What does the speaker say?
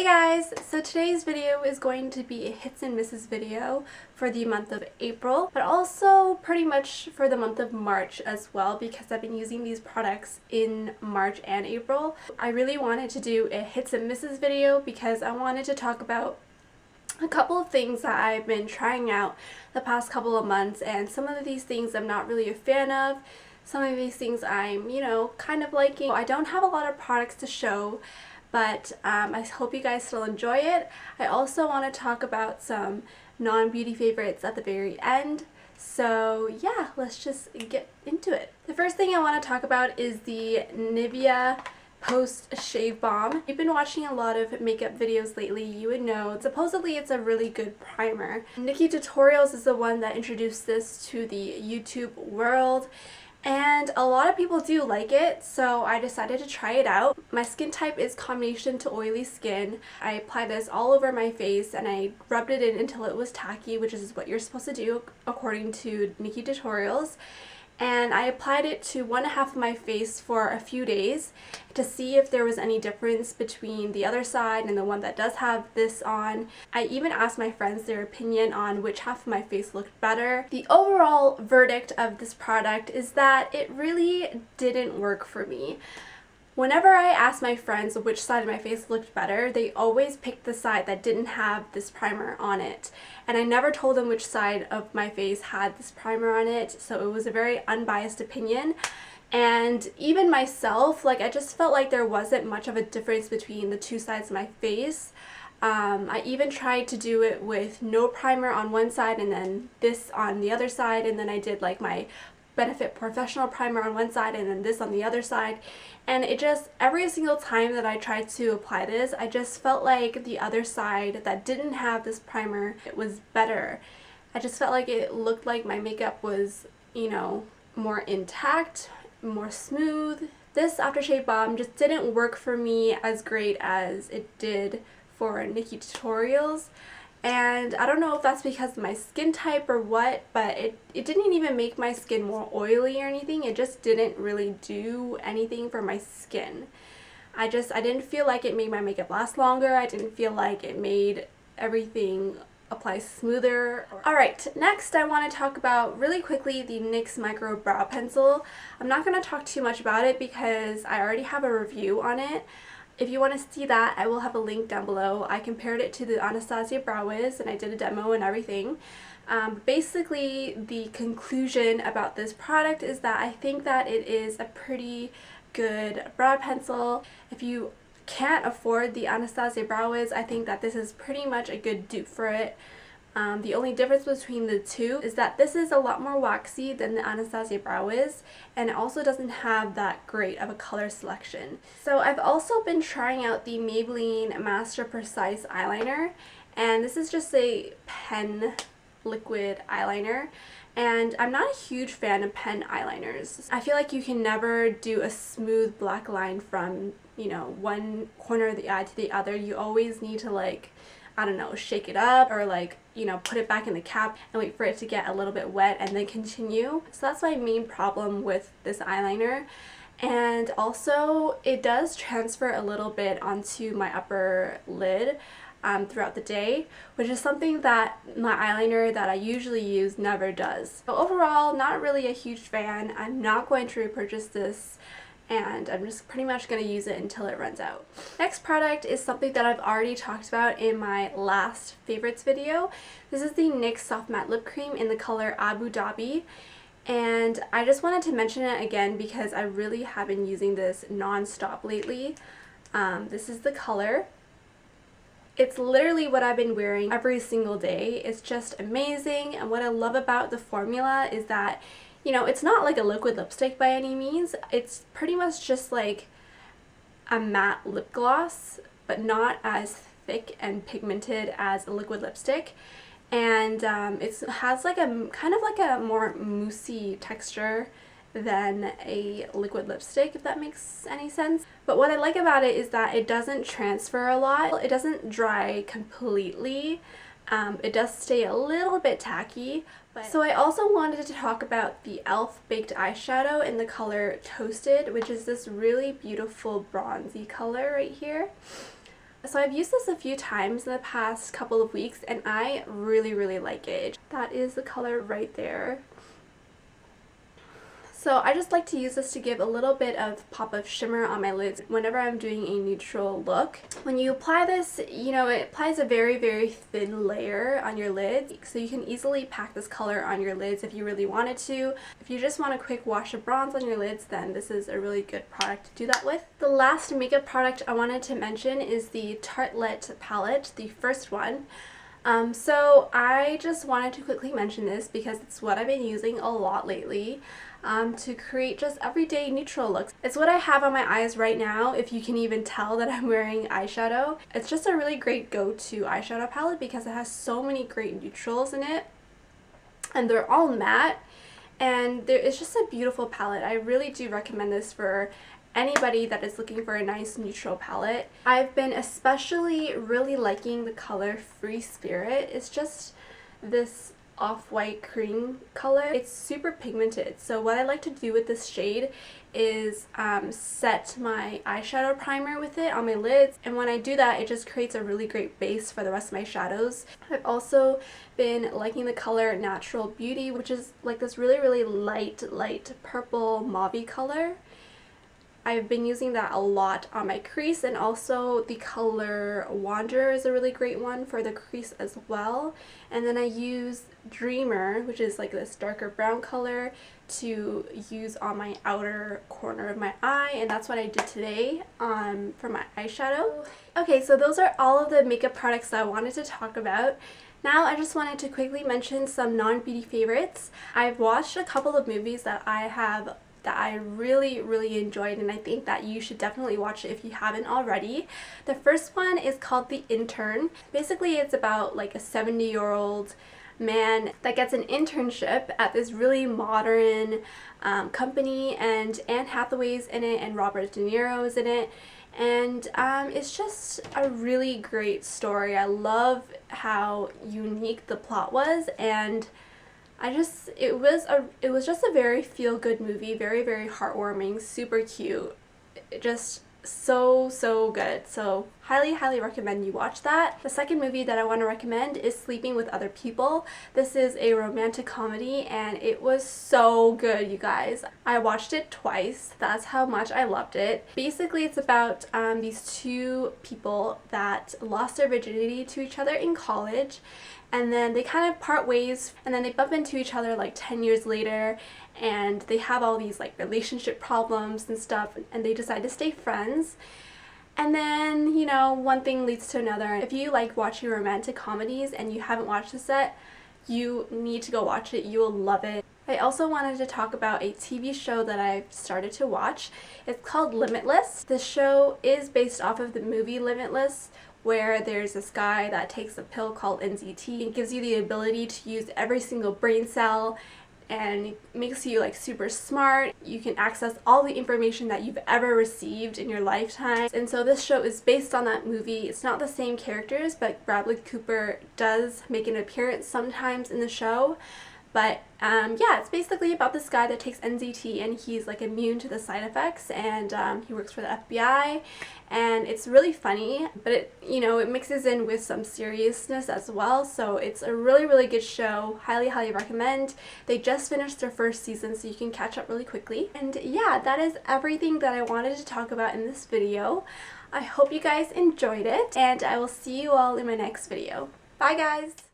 Hey guys! So today's video is going to be a hits and misses video for the month of April, but also pretty much for the month of March as well, because I've been using these products in March and April. I really wanted to do a hits and misses video because I wanted to talk about a couple of things that I've been trying out the past couple of months, and some of these things I'm not really a fan of. Some of these things I'm, kind of liking. I don't have a lot of products to show, but I hope you guys still enjoy it. I also want to talk about some non-beauty favorites at the very end. So yeah, let's just get into it. The first thing I want to talk about is the Nivea post-shave balm. If you've been watching a lot of makeup videos lately, you would know supposedly it's a really good primer. Nikki Tutorials is the one that introduced this to the YouTube world, and a lot of people do like it, so I decided to try it out. My skin type is combination to oily skin. I applied this all over my face and I rubbed it in until it was tacky, which is what you're supposed to do according to Nikki Tutorials. And I applied it to one half of my face for a few days to see if there was any difference between the other side and the one that does have this on. I even asked my friends their opinion on which half of my face looked better. The overall verdict of this product is that it really didn't work for me. Whenever I asked my friends which side of my face looked better, they always picked the side that didn't have this primer on it. And I never told them which side of my face had this primer on it, so it was a very unbiased opinion. And even myself, I just felt like there wasn't much of a difference between the two sides of my face. I even tried to do it with no primer on one side and then this on the other side, and then I did my Benefit Professional primer on one side and then this on the other side, and it just, every single time that I tried to apply this, I just felt like the other side that didn't have this primer, it was better. I just felt like it looked like my makeup was, more intact, more smooth. This aftershave balm just didn't work for me as great as it did for Nikki Tutorials. And I don't know if that's because of my skin type or what, but it didn't even make my skin more oily or anything. It just didn't really do anything for my skin. I didn't feel like it made my makeup last longer. I didn't feel like it made everything apply smoother. Alright, next I want to talk about really quickly the NYX Micro Brow Pencil. I'm not going to talk too much about it because I already have a review on it. If you want to see that, I will have a link down below. I compared it to the Anastasia Brow Wiz and I did a demo and everything. Basically, the conclusion about this product is that I think that it is a pretty good brow pencil. If you can't afford the Anastasia Brow Wiz, I think that this is pretty much a good dupe for it. The only difference between the two is that this is a lot more waxy than the Anastasia Brow Wiz, and it also doesn't have that great of a color selection. So I've also been trying out the Maybelline Master Precise eyeliner, and this is just a pen liquid eyeliner, and I'm not a huge fan of pen eyeliners. I feel like you can never do a smooth black line from, one corner of the eye to the other. You always need to I don't know, shake it up or put it back in the cap and wait for it to get a little bit wet and then continue. So that's my main problem with this eyeliner. And also it does transfer a little bit onto my upper lid throughout the day, which is something that my eyeliner that I usually use never does. So overall, not really a huge fan. I'm not going to repurchase this, and I'm just pretty much going to use it until it runs out. Next product is something that I've already talked about in my last favorites video. This is the NYX Soft Matte Lip Cream in the color Abu Dhabi, and I just wanted to mention it again because I really have been using this non-stop lately. This is the color. It's literally what I've been wearing every single day. It's just amazing, and what I love about the formula is that it's not like a liquid lipstick by any means. It's pretty much just like a matte lip gloss, but not as thick and pigmented as a liquid lipstick. And it has kind of a more moussey texture than a liquid lipstick, if that makes any sense. But what I like about it is that it doesn't transfer a lot. It doesn't dry completely. It does stay a little bit tacky. So I also wanted to talk about the e.l.f. Baked Eyeshadow in the color Toasted, which is this really beautiful bronzy color right here. So I've used this a few times in the past couple of weeks and I really like it. That is the color right there. So I just like to use this to give a little bit of pop of shimmer on my lids whenever I'm doing a neutral look. When you apply this, you know, it applies a very thin layer on your lids, so you can easily pack this color on your lids if you really wanted to. If you just want a quick wash of bronze on your lids, then this is a really good product to do that with. The last makeup product I wanted to mention is the Tartelette palette, the first one. So I just wanted to quickly mention this because it's what I've been using a lot lately to create just everyday neutral looks. It's what I have on my eyes right now, if you can even tell that I'm wearing eyeshadow. It's just a really great go-to eyeshadow palette because it has so many great neutrals in it and they're all matte and it's just a beautiful palette. I really do recommend this for anybody that is looking for a nice neutral palette. I've been especially really liking the color Free Spirit. It's just this off-white cream color. It's super pigmented, so what I like to do with this shade is set my eyeshadow primer with it on my lids, and when I do that it just creates a really great base for the rest of my shadows. I've also been liking the color Natural Beauty, which is like this really light purple mauve-y color. I've been using that a lot on my crease, and also the color Wanderer is a really great one for the crease as well. And then I use Dreamer, which is like this darker brown color, to use on my outer corner of my eye, and that's what I did today for my eyeshadow. Okay, so those are all of the makeup products that I wanted to talk about. Now I just wanted to quickly mention some non-beauty favorites. I've watched a couple of movies that I really enjoyed, and I think that you should definitely watch it if you haven't already. The first one is called The Intern. Basically it's about like a 70-year-old man that gets an internship at this really modern company, and Anne Hathaway's in it and Robert De Niro is in it. And it's just a really great story. I love how unique the plot was, and it was just a very feel-good movie, very heartwarming, super cute, just so good. So highly recommend you watch that. The second movie that I want to recommend is Sleeping with Other People. This is a romantic comedy and it was so good, you guys. I watched it twice. That's how much I loved it. Basically it's about these two people that lost their virginity to each other in college, and then they kind of part ways, and then they bump into each other like 10 years later, and they have all these like relationship problems and stuff, and they decide to stay friends. And then, you know, one thing leads to another. If you like watching romantic comedies and you haven't watched this yet, you need to go watch it. You will love it. I also wanted to talk about a TV show that I've started to watch. It's called Limitless. This show is based off of the movie Limitless, where there's this guy that takes a pill called NZT. It gives you the ability to use every single brain cell and it makes you like super smart. You can access all the information that you've ever received in your lifetime. And so this show is based on that movie. It's not the same characters, but Bradley Cooper does make an appearance sometimes in the show. But yeah, it's basically about this guy that takes NZT and he's like immune to the side effects, and he works for the FBI, and it's really funny, but it mixes in with some seriousness as well. So it's a really good show. Highly recommend. They just finished their first season, so you can catch up really quickly. And yeah, that is everything that I wanted to talk about in this video. I hope you guys enjoyed it, and I will see you all in my next video. Bye guys!